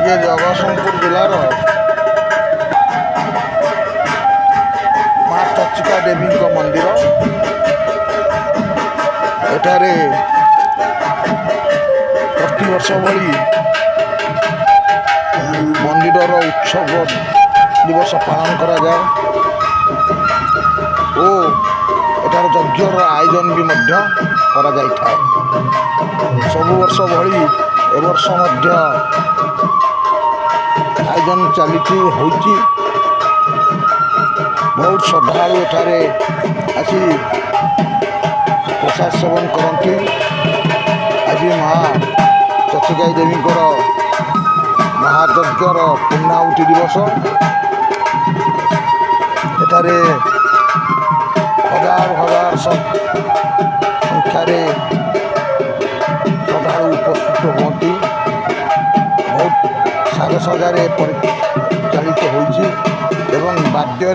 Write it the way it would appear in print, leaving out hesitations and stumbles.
ये जगतसिंहपुर जिलार माँ चचिका देवी मंदिर एठारे प्रतिवर्ष भली मंदिर उत्सव दिवस पालन करा जाए और एठार यज्ञर आयोजन भी करा जाय थाए। सब वर्ष भली ए वर्ष आयोजन चली होती बहुत श्रद्धालु एठारे आसी प्रसाद सेवन करती। आज माँ चचिका देवी महायज्ञर पूर्णाहुति दिवस एठारे हजार हजार संख्यार श्रद्धालु उपस्थित होती। बहुत साज सजारे परिचालित होइछि एवं वाद्य